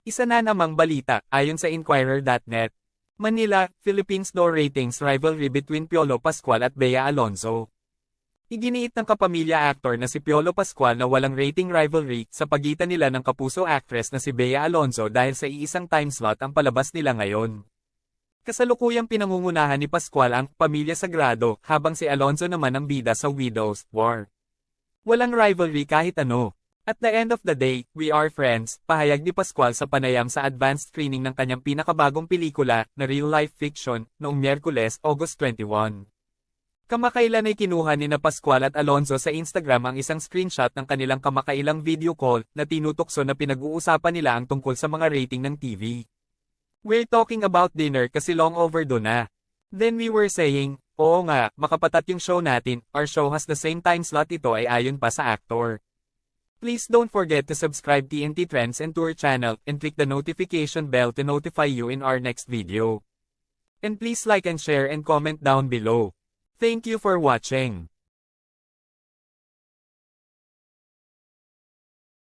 Isa na namang balita, ayon sa Inquirer.net. Manila, Philippines no ratings rivalry between Piolo Pascual at Bea Alonzo. Iginiit ng kapamilya actor na si Piolo Pascual na walang rating rivalry sa pagitan nila ng kapuso actress na si Bea Alonzo dahil sa iisang time slot ang palabas nila ngayon. Kasalukuyang pinangungunahan ni Pascual ang Pamilya Sagrado habang si Alonzo naman ang bida sa Widow's War. Walang rivalry kahit ano. At the end of the day, we are friends, pahayag ni Pascual sa panayam sa advanced screening ng kanyang pinakabagong pelikula na real-life fiction noong Miyerkules, August 21. Kamakailan ay kinuha ni na Pascual at Alonzo sa Instagram ang isang screenshot ng kanilang kamakailang video call na tinutokso na pinag-uusapan nila ang tungkol sa mga rating ng TV. "We're talking about dinner kasi long overdue na. Then we were saying, oo nga, makapatat yung show natin, our show has the same time slot ito ay ayon pa sa actor. Please don't forget to subscribe TNT Trends and Tour channel and click the notification bell to notify you in our next video. And please like and share and comment down below. Thank you for watching."